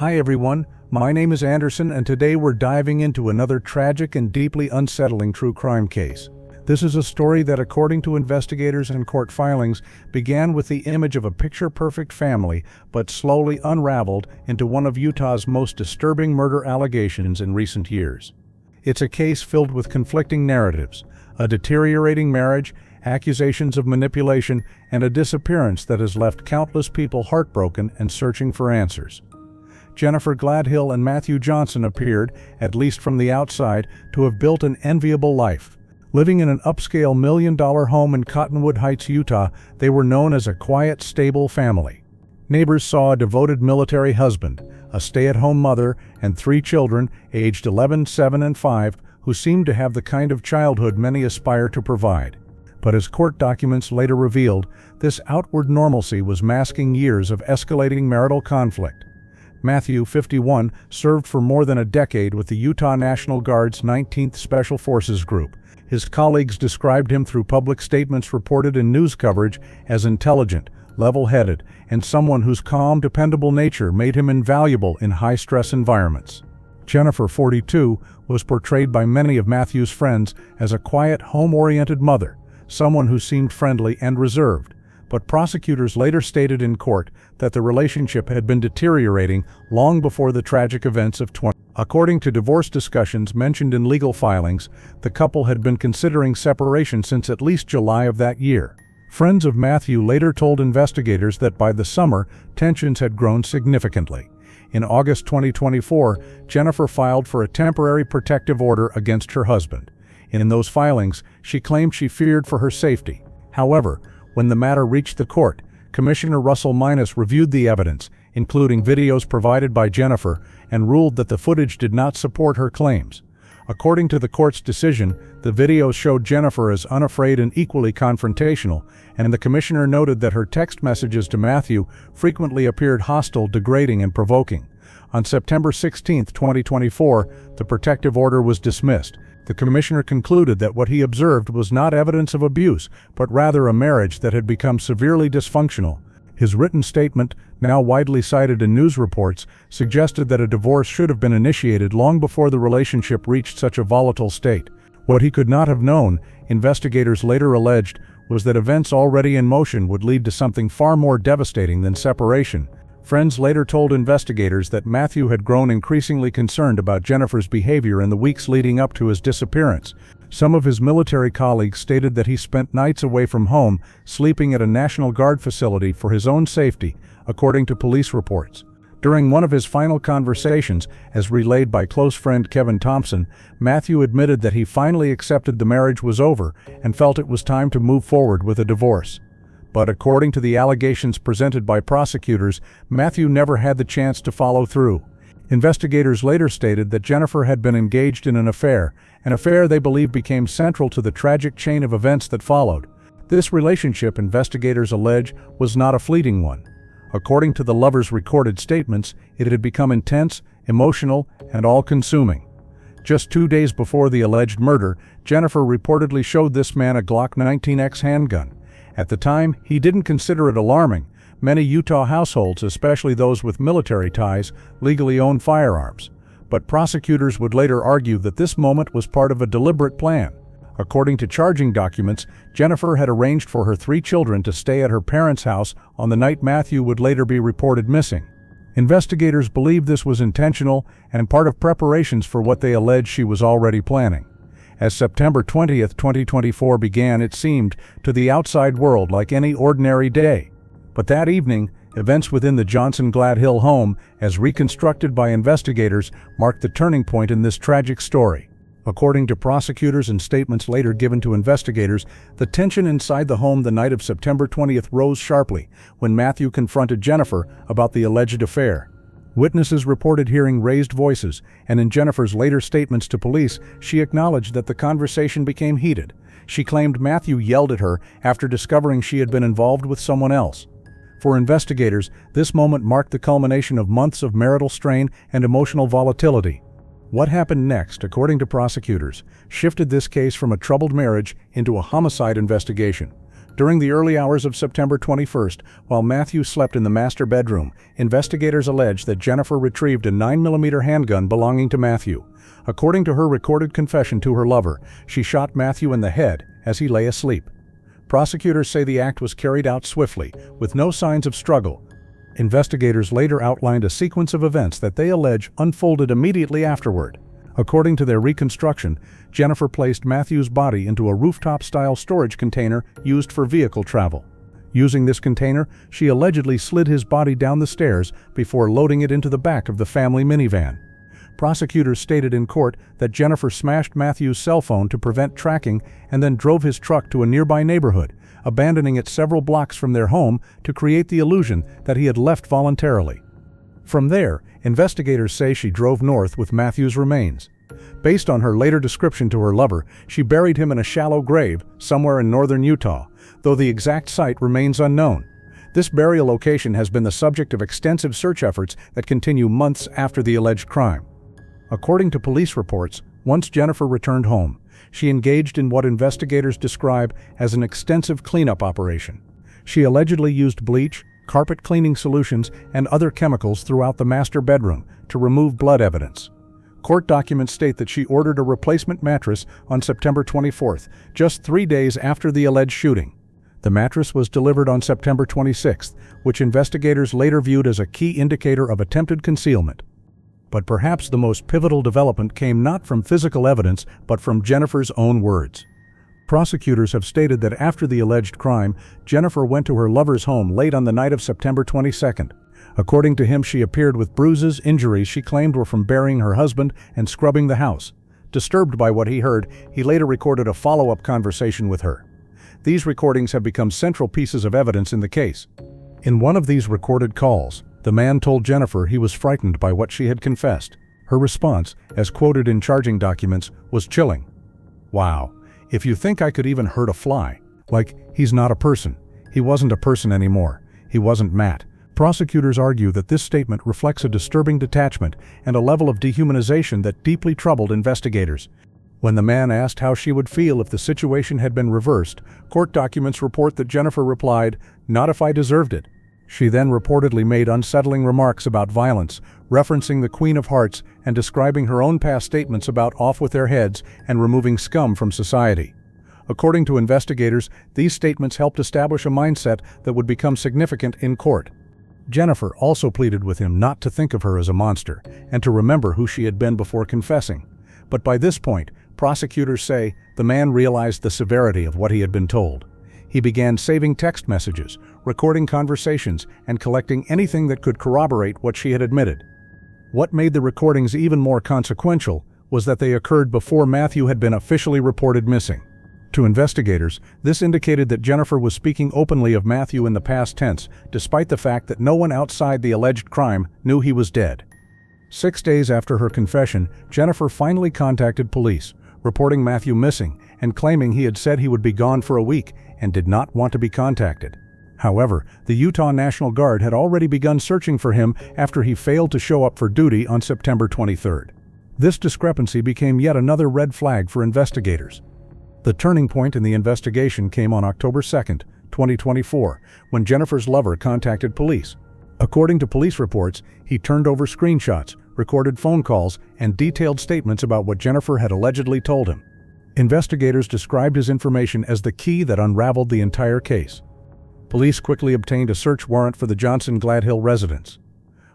Hi everyone, my name is Anderson and today we're diving into another tragic and deeply unsettling true crime case. This is a story that, according to investigators and court filings, began with the image of a picture-perfect family, but slowly unraveled into one of Utah's most disturbing murder allegations in recent years. It's a case filled with conflicting narratives, a deteriorating marriage, accusations of manipulation, and a disappearance that has left countless people heartbroken and searching for answers. Jenifer Gledhill and Matthew Johnson appeared, at least from the outside, to have built an enviable life. Living in an upscale million-dollar home in Cottonwood Heights, Utah, they were known as a quiet, stable family. Neighbors saw a devoted military husband, a stay-at-home mother, and 3 children, aged 11, 7, and 5, who seemed to have the kind of childhood many aspire to provide. But as court documents later revealed, this outward normalcy was masking years of escalating marital conflict. Matthew, 51, served for more than a decade with the Utah National Guard's 19th Special Forces Group. His colleagues described him through public statements reported in news coverage as intelligent, level-headed, and someone whose calm, dependable nature made him invaluable in high-stress environments. Jenifer, 42, was portrayed by many of Matthew's friends as a quiet, home-oriented mother, someone who seemed friendly and reserved. But prosecutors later stated in court that the relationship had been deteriorating long before the tragic events of 20. According to divorce discussions mentioned in legal filings, the couple had been considering separation since at least July of that year. Friends of Matthew later told investigators that by the summer, tensions had grown significantly. In August 2024, Jenifer filed for a temporary protective order against her husband. In those filings, she claimed she feared for her safety. However, when the matter reached the court, Commissioner Russell Minus reviewed the evidence, including videos provided by Jenifer, and ruled that the footage did not support her claims. According to the court's decision, the videos showed Jenifer as unafraid and equally confrontational, and the commissioner noted that her text messages to Matthew frequently appeared hostile, degrading, and provoking. On September 16, 2024, the protective order was dismissed. The commissioner concluded that what he observed was not evidence of abuse, but rather a marriage that had become severely dysfunctional. His written statement, now widely cited in news reports, suggested that a divorce should have been initiated long before the relationship reached such a volatile state. What he could not have known, investigators later alleged, was that events already in motion would lead to something far more devastating than separation. Friends later told investigators that Matthew had grown increasingly concerned about Jenifer's behavior in the weeks leading up to his disappearance. Some of his military colleagues stated that he spent nights away from home, sleeping at a National Guard facility for his own safety, according to police reports. During one of his final conversations, as relayed by close friend Kevin Thompson, Matthew admitted that he finally accepted the marriage was over and felt it was time to move forward with a divorce. But according to the allegations presented by prosecutors, Matthew never had the chance to follow through. Investigators later stated that Jenifer had been engaged in an affair they believe became central to the tragic chain of events that followed. This relationship, investigators allege, was not a fleeting one. According to the lovers' recorded statements, it had become intense, emotional, and all-consuming. Just 2 days before the alleged murder, Jenifer reportedly showed this man a Glock 19X handgun. At the time, he didn't consider it alarming. Many Utah households, especially those with military ties, legally own firearms. But prosecutors would later argue that this moment was part of a deliberate plan. According to charging documents, Jenifer had arranged for her 3 children to stay at her parents' house on the night Matthew would later be reported missing. Investigators believe this was intentional and part of preparations for what they allege she was already planning. As September 20, 2024 began, it seemed to the outside world like any ordinary day. But that evening, events within the Johnson-Gledhill home, as reconstructed by investigators, marked the turning point in this tragic story. According to prosecutors and statements later given to investigators, the tension inside the home the night of September 20th rose sharply when Matthew confronted Jenifer about the alleged affair. Witnesses reported hearing raised voices, and in Jenifer's later statements to police, she acknowledged that the conversation became heated. She claimed Matthew yelled at her after discovering she had been involved with someone else. For investigators, this moment marked the culmination of months of marital strain and emotional volatility. What happened next, according to prosecutors, shifted this case from a troubled marriage into a homicide investigation. During the early hours of September 21st, while Matthew slept in the master bedroom, investigators allege that Jenifer retrieved a 9mm handgun belonging to Matthew. According to her recorded confession to her lover, she shot Matthew in the head as he lay asleep. Prosecutors say the act was carried out swiftly, with no signs of struggle. Investigators later outlined a sequence of events that they allege unfolded immediately afterward. According to their reconstruction, Jenifer placed Matthew's body into a rooftop-style storage container used for vehicle travel. Using this container, she allegedly slid his body down the stairs before loading it into the back of the family minivan. Prosecutors stated in court that Jenifer smashed Matthew's cell phone to prevent tracking and then drove his truck to a nearby neighborhood, abandoning it several blocks from their home to create the illusion that he had left voluntarily. From there, investigators say she drove north with Matthew's remains. Based on her later description to her lover, she buried him in a shallow grave somewhere in northern Utah, though the exact site remains unknown. This burial location has been the subject of extensive search efforts that continue months after the alleged crime. According to police reports, once Jenifer returned home, she engaged in what investigators describe as an extensive cleanup operation. She allegedly used bleach, carpet cleaning solutions, and other chemicals throughout the master bedroom to remove blood evidence. Court documents state that she ordered a replacement mattress on September 24th, just 3 days after the alleged shooting. The mattress was delivered on September 26th, which investigators later viewed as a key indicator of attempted concealment. But perhaps the most pivotal development came not from physical evidence, but from Jenifer's own words. Prosecutors have stated that after the alleged crime, Jenifer went to her lover's home late on the night of September 22nd. According to him, she appeared with bruises, injuries she claimed were from burying her husband and scrubbing the house. Disturbed by what he heard, he later recorded a follow-up conversation with her. These recordings have become central pieces of evidence in the case. In one of these recorded calls, the man told Jenifer he was frightened by what she had confessed. Her response, as quoted in charging documents, was chilling. "Wow, if you think I could even hurt a fly. Like, he's not a person. He wasn't a person anymore. He wasn't Matt." Prosecutors argue that this statement reflects a disturbing detachment and a level of dehumanization that deeply troubled investigators. When the man asked how she would feel if the situation had been reversed, court documents report that Jenifer replied, "Not if I deserved it." She then reportedly made unsettling remarks about violence, referencing the Queen of Hearts and describing her own past statements about off with their heads and removing scum from society. According to investigators, these statements helped establish a mindset that would become significant in court. Jenifer also pleaded with him not to think of her as a monster and to remember who she had been before confessing. But by this point, prosecutors say the man realized the severity of what he had been told. He began saving text messages, recording conversations, and collecting anything that could corroborate what she had admitted. What made the recordings even more consequential was that they occurred before Matthew had been officially reported missing. To investigators, this indicated that Jenifer was speaking openly of Matthew in the past tense, despite the fact that no one outside the alleged crime knew he was dead. 6 days after her confession, Jenifer finally contacted police, reporting Matthew missing and claiming he had said he would be gone for a week and did not want to be contacted. However, the Utah National Guard had already begun searching for him after he failed to show up for duty on September 23rd. This discrepancy became yet another red flag for investigators. The turning point in the investigation came on October 2nd, 2024, when Jenifer's lover contacted police. According to police reports, he turned over screenshots, recorded phone calls, and detailed statements about what Jenifer had allegedly told him. Investigators described his information as the key that unraveled the entire case. Police quickly obtained a search warrant for the Gledhill residence.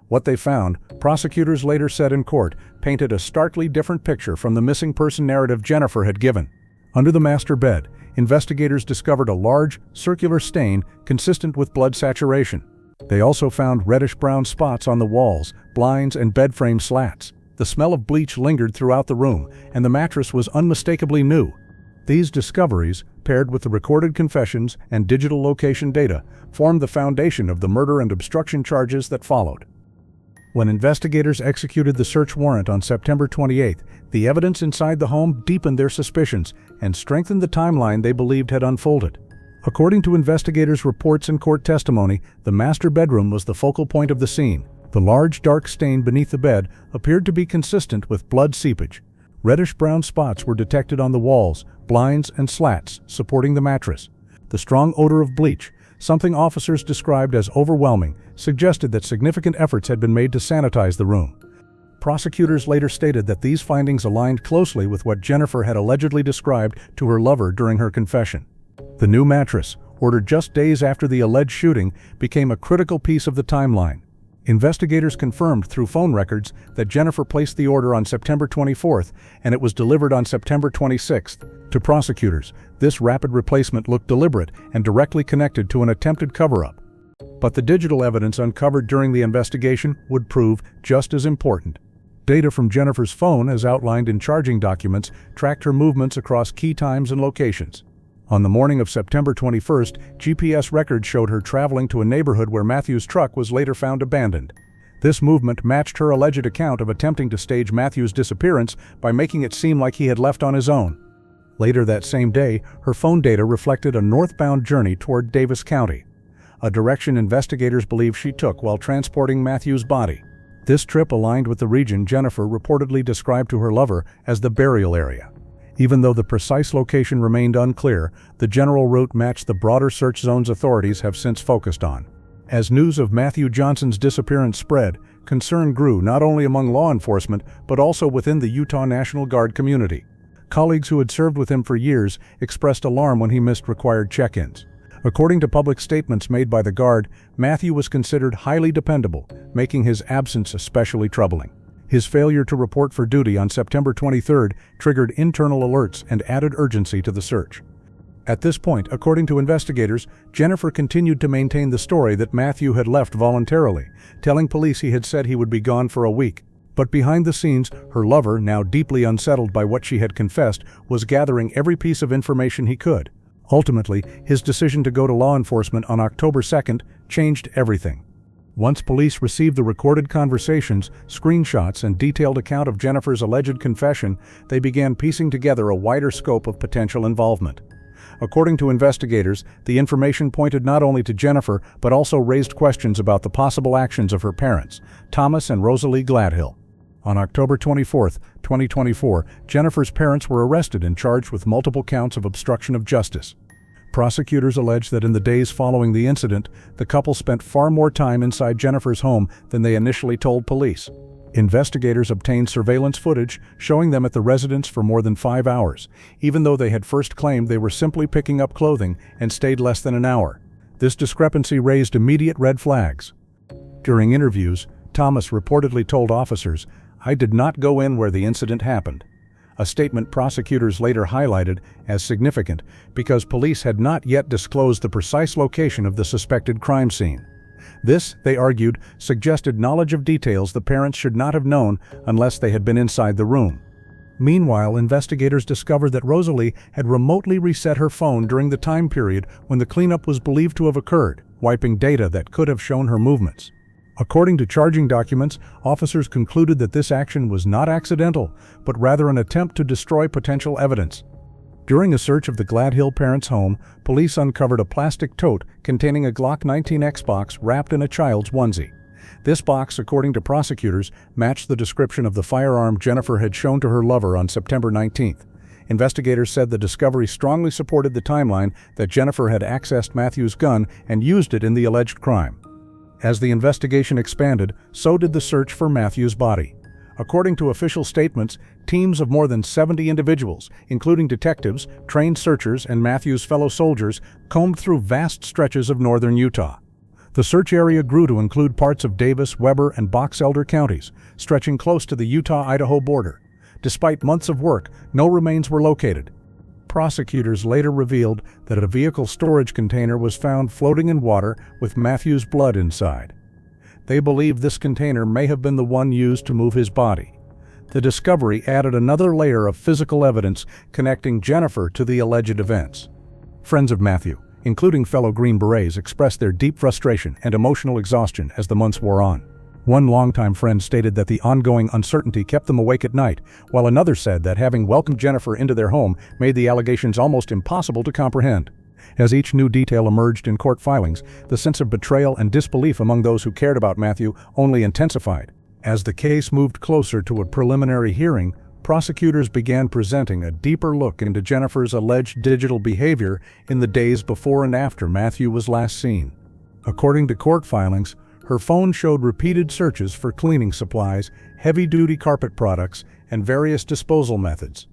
What they found, prosecutors later said in court, painted a starkly different picture from the missing person narrative Jenifer had given. Under the master bed, investigators discovered a large, circular stain consistent with blood saturation. They also found reddish-brown spots on the walls, blinds, and bed frame slats. The smell of bleach lingered throughout the room, and the mattress was unmistakably new. These discoveries, paired with the recorded confessions and digital location data, formed the foundation of the murder and obstruction charges that followed. When investigators executed the search warrant on September 28th, the evidence inside the home deepened their suspicions and strengthened the timeline they believed had unfolded. According to investigators' reports and court testimony, the master bedroom was the focal point of the scene. The large dark stain beneath the bed appeared to be consistent with blood seepage. Reddish-brown spots were detected on the walls, blinds, and slats supporting the mattress. The strong odor of bleach, something officers described as overwhelming, suggested that significant efforts had been made to sanitize the room. Prosecutors later stated that these findings aligned closely with what Jenifer had allegedly described to her lover during her confession. The new mattress, ordered just days after the alleged shooting, became a critical piece of the timeline. Investigators confirmed through phone records that Jenifer placed the order on September 24th and it was delivered on September 26th. To prosecutors, this rapid replacement looked deliberate and directly connected to an attempted cover-up. But the digital evidence uncovered during the investigation would prove just as important. Data from Jenifer's phone, as outlined in charging documents, tracked her movements across key times and locations. On the morning of September 21st, GPS records showed her traveling to a neighborhood where Matthew's truck was later found abandoned. This movement matched her alleged account of attempting to stage Matthew's disappearance by making it seem like he had left on his own. Later that same day, her phone data reflected a northbound journey toward Davis County, a direction investigators believe she took while transporting Matthew's body. This trip aligned with the region Jenifer reportedly described to her lover as the burial area. Even though the precise location remained unclear, the general route matched the broader search zones authorities have since focused on. As news of Matthew Johnson's disappearance spread, concern grew not only among law enforcement but also within the Utah National Guard community. Colleagues who had served with him for years expressed alarm when he missed required check-ins. According to public statements made by the Guard, Matthew was considered highly dependable, making his absence especially troubling. His failure to report for duty on September 23rd triggered internal alerts and added urgency to the search. At this point, according to investigators, Jenifer continued to maintain the story that Matthew had left voluntarily, telling police he had said he would be gone for a week. But behind the scenes, her lover, now deeply unsettled by what she had confessed, was gathering every piece of information he could. Ultimately, his decision to go to law enforcement on October 2nd changed everything. Once police received the recorded conversations, screenshots, and detailed account of Jenifer's alleged confession, they began piecing together a wider scope of potential involvement. According to investigators, the information pointed not only to Jenifer but also raised questions about the possible actions of her parents, Thomas and Rosalie Gledhill. On October 24, 2024, Jenifer's parents were arrested and charged with multiple counts of obstruction of justice. Prosecutors allege that in the days following the incident, the couple spent far more time inside Jenifer's home than they initially told police. Investigators obtained surveillance footage showing them at the residence for more than 5 hours, even though they had first claimed they were simply picking up clothing and stayed less than an hour. This discrepancy raised immediate red flags. During interviews, Thomas reportedly told officers, "I did not go in where the incident happened," a statement prosecutors later highlighted as significant because police had not yet disclosed the precise location of the suspected crime scene. This, they argued, suggested knowledge of details the parents should not have known unless they had been inside the room. Meanwhile, investigators discovered that Rosalie had remotely reset her phone during the time period when the cleanup was believed to have occurred, wiping data that could have shown her movements. According to charging documents, officers concluded that this action was not accidental, but rather an attempt to destroy potential evidence. During a search of the Gledhill parents' home, police uncovered a plastic tote containing a Glock 19 Xbox wrapped in a child's onesie. This box, according to prosecutors, matched the description of the firearm Jenifer had shown to her lover on September 19th. Investigators said the discovery strongly supported the timeline that Jenifer had accessed Matthew's gun and used it in the alleged crime. As the investigation expanded, so did the search for Matthew's body. According to official statements, teams of more than 70 individuals, including detectives, trained searchers, and Matthew's fellow soldiers, combed through vast stretches of northern Utah. The search area grew to include parts of Davis, Weber, and Box Elder counties, stretching close to the Utah-Idaho border. Despite months of work, no remains were located. Prosecutors later revealed that a vehicle storage container was found floating in water with Matthew's blood inside. They believe this container may have been the one used to move his body. The discovery added another layer of physical evidence connecting Jenifer to the alleged events. Friends of Matthew, including fellow Green Berets, expressed their deep frustration and emotional exhaustion as the months wore on. One longtime friend stated that the ongoing uncertainty kept them awake at night, while another said that having welcomed Jenifer into their home made the allegations almost impossible to comprehend. As each new detail emerged in court filings, the sense of betrayal and disbelief among those who cared about Matthew only intensified. As the case moved closer to a preliminary hearing, prosecutors began presenting a deeper look into Jenifer's alleged digital behavior in the days before and after Matthew was last seen. According to court filings, her phone showed repeated searches for cleaning supplies, heavy-duty carpet products, and various disposal methods.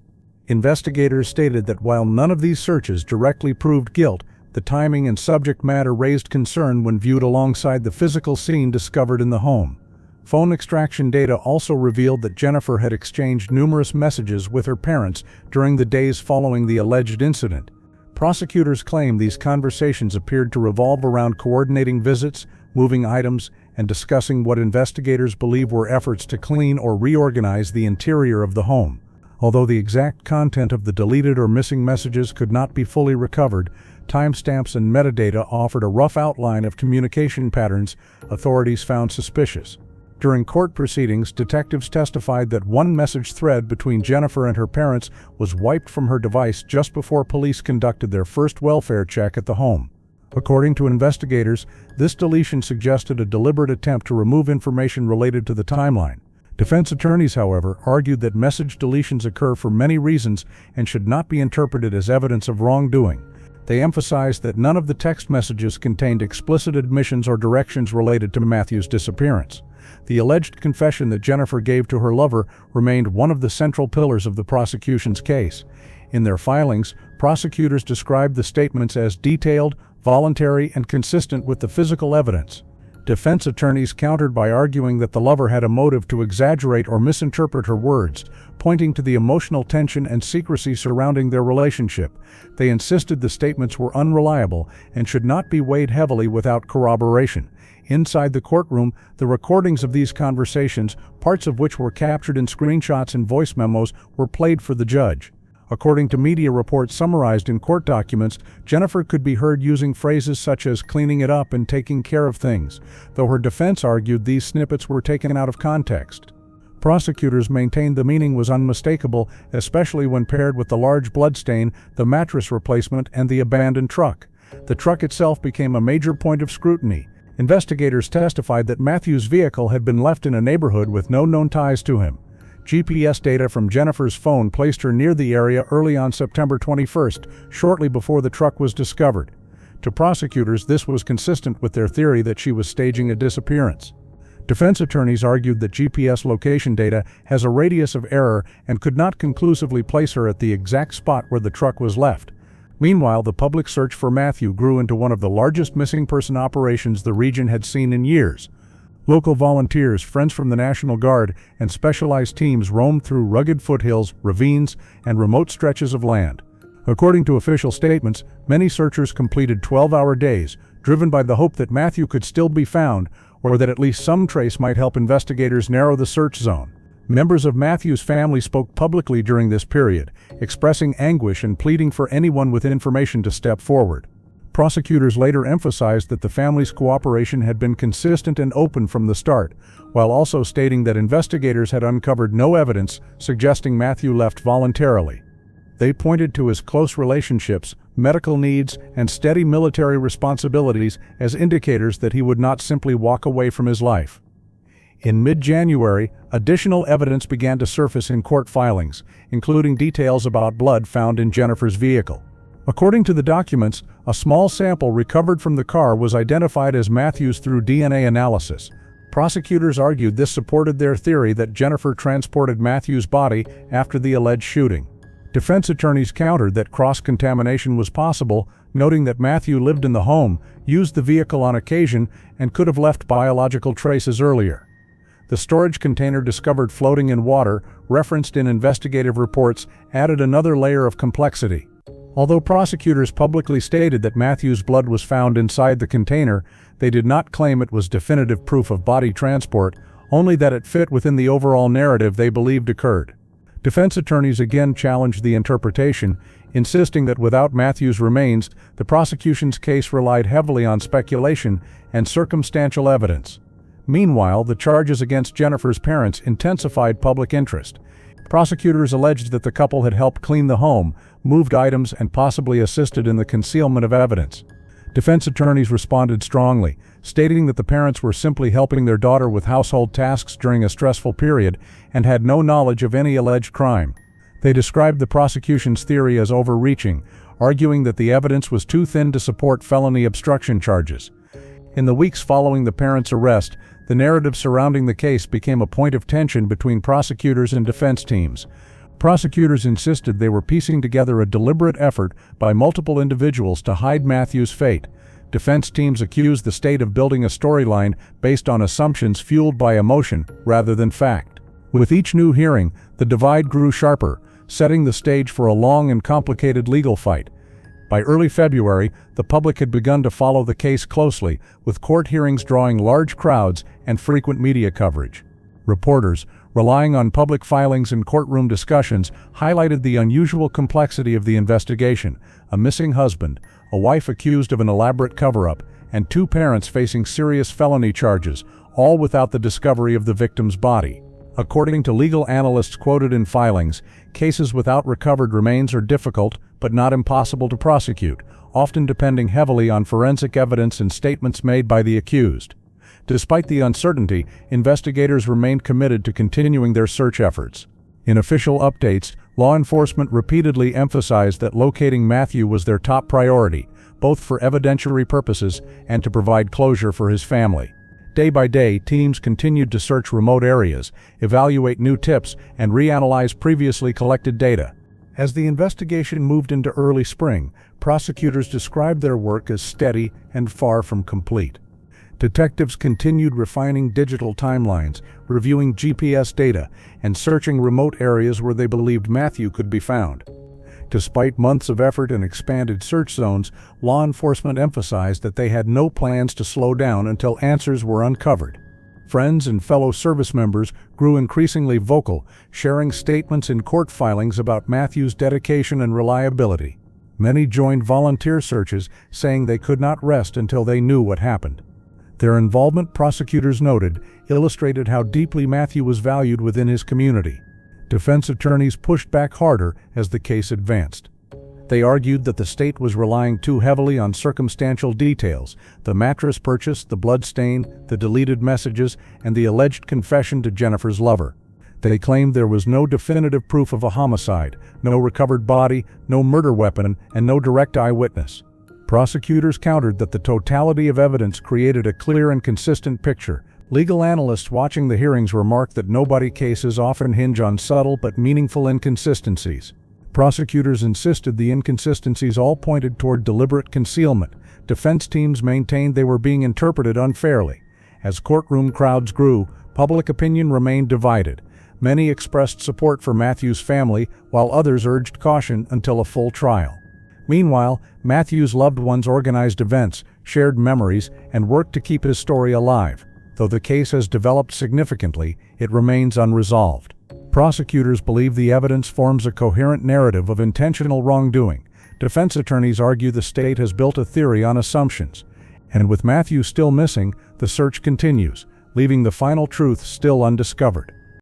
Investigators stated that while none of these searches directly proved guilt, the timing and subject matter raised concern when viewed alongside the physical scene discovered in the home. Phone extraction data also revealed that Jenifer had exchanged numerous messages with her parents during the days following the alleged incident. Prosecutors claim these conversations appeared to revolve around coordinating visits, moving items, and discussing what investigators believe were efforts to clean or reorganize the interior of the home. Although the exact content of the deleted or missing messages could not be fully recovered, timestamps and metadata offered a rough outline of communication patterns authorities found suspicious. During court proceedings, detectives testified that one message thread between Jenifer and her parents was wiped from her device just before police conducted their first welfare check at the home. According to investigators, this deletion suggested a deliberate attempt to remove information related to the timeline. Defense attorneys, however, argued that message deletions occur for many reasons and should not be interpreted as evidence of wrongdoing. They emphasized that none of the text messages contained explicit admissions or directions related to Matthew's disappearance. The alleged confession that Jenifer gave to her lover remained one of the central pillars of the prosecution's case. In their filings, prosecutors described the statements as detailed, voluntary, and consistent with the physical evidence. Defense attorneys countered by arguing that the lover had a motive to exaggerate or misinterpret her words, pointing to the emotional tension and secrecy surrounding their relationship. They insisted the statements were unreliable and should not be weighed heavily without corroboration. Inside the courtroom, the recordings of these conversations, parts of which were captured in screenshots and voice memos, were played for the judge. According to media reports summarized in court documents, Jenifer could be heard using phrases such as cleaning it up and taking care of things, though her defense argued these snippets were taken out of context. Prosecutors maintained the meaning was unmistakable, especially when paired with the large bloodstain, the mattress replacement, and the abandoned truck. The truck itself became a major point of scrutiny. Investigators testified that Matthew's vehicle had been left in a neighborhood with no known ties to him. GPS data from Jenifer's phone placed her near the area early on September 21st, shortly before the truck was discovered. To prosecutors, this was consistent with their theory that she was staging a disappearance. Defense attorneys argued that GPS location data has a radius of error and could not conclusively place her at the exact spot where the truck was left. Meanwhile, the public search for Matthew grew into one of the largest missing person operations the region had seen in years. Local volunteers, friends from the National Guard, and specialized teams roamed through rugged foothills, ravines, and remote stretches of land. According to official statements, many searchers completed 12-hour days, driven by the hope that Matthew could still be found, or that at least some trace might help investigators narrow the search zone. Members of Matthew's family spoke publicly during this period, expressing anguish and pleading for anyone with information to step forward. Prosecutors later emphasized that the family's cooperation had been consistent and open from the start, while also stating that investigators had uncovered no evidence suggesting Matthew left voluntarily. They pointed to his close relationships, medical needs, and steady military responsibilities as indicators that he would not simply walk away from his life. In mid-January, additional evidence began to surface in court filings, including details about blood found in Jenifer's vehicle. According to the documents, a small sample recovered from the car was identified as Matthew's through DNA analysis. Prosecutors argued this supported their theory that Jenifer transported Matthew's body after the alleged shooting. Defense attorneys countered that cross-contamination was possible, noting that Matthew lived in the home, used the vehicle on occasion, and could have left biological traces earlier. The storage container discovered floating in water, referenced in investigative reports, added another layer of complexity. Although prosecutors publicly stated that Matthew's blood was found inside the container, they did not claim it was definitive proof of body transport, only that it fit within the overall narrative they believed occurred. Defense attorneys again challenged the interpretation, insisting that without Matthew's remains, the prosecution's case relied heavily on speculation and circumstantial evidence. Meanwhile, the charges against Jenifer's parents intensified public interest. Prosecutors alleged that the couple had helped clean the home, moved items, and possibly assisted in the concealment of evidence. Defense attorneys responded strongly, stating that the parents were simply helping their daughter with household tasks during a stressful period and had no knowledge of any alleged crime. They described the prosecution's theory as overreaching, arguing that the evidence was too thin to support felony obstruction charges. In the weeks following the parents' arrest, the narrative surrounding the case became a point of tension between prosecutors and defense teams. Prosecutors insisted they were piecing together a deliberate effort by multiple individuals to hide Matthew's fate. Defense teams accused the state of building a storyline based on assumptions fueled by emotion rather than fact. With each new hearing, the divide grew sharper, setting the stage for a long and complicated legal fight. By early February, the public had begun to follow the case closely, with court hearings drawing large crowds and frequent media coverage. Reporters, relying on public filings and courtroom discussions, highlighted the unusual complexity of the investigation: a missing husband, a wife accused of an elaborate cover-up, and two parents facing serious felony charges, all without the discovery of the victim's body. According to legal analysts quoted in filings, cases without recovered remains are difficult but not impossible to prosecute, often depending heavily on forensic evidence and statements made by the accused. Despite the uncertainty, investigators remained committed to continuing their search efforts. In official updates, law enforcement repeatedly emphasized that locating Matthew was their top priority, both for evidentiary purposes and to provide closure for his family. Day by day, teams continued to search remote areas, evaluate new tips, and reanalyze previously collected data. As the investigation moved into early spring, prosecutors described their work as steady and far from complete. Detectives continued refining digital timelines, reviewing GPS data, and searching remote areas where they believed Matthew could be found. Despite months of effort and expanded search zones, law enforcement emphasized that they had no plans to slow down until answers were uncovered. Friends and fellow service members grew increasingly vocal, sharing statements in court filings about Matthew's dedication and reliability. Many joined volunteer searches, saying they could not rest until they knew what happened. Their involvement, prosecutors noted, illustrated how deeply Matthew was valued within his community. Defense attorneys pushed back harder as the case advanced. They argued that the state was relying too heavily on circumstantial details: the mattress purchase, the blood stain, the deleted messages, and the alleged confession to Jenifer's lover. They claimed there was no definitive proof of a homicide, no recovered body, no murder weapon, and no direct eyewitness. Prosecutors countered that the totality of evidence created a clear and consistent picture. Legal analysts watching the hearings remarked that nobody cases often hinge on subtle but meaningful inconsistencies. Prosecutors insisted the inconsistencies all pointed toward deliberate concealment. Defense teams maintained they were being interpreted unfairly. As courtroom crowds grew, public opinion remained divided. Many expressed support for Matthew's family, while others urged caution until a full trial. Meanwhile, Matthew's loved ones organized events, shared memories, and worked to keep his story alive. Though the case has developed significantly, it remains unresolved. Prosecutors believe the evidence forms a coherent narrative of intentional wrongdoing. Defense attorneys argue the state has built a theory on assumptions. And with Matthew still missing, the search continues, leaving the final truth still undiscovered.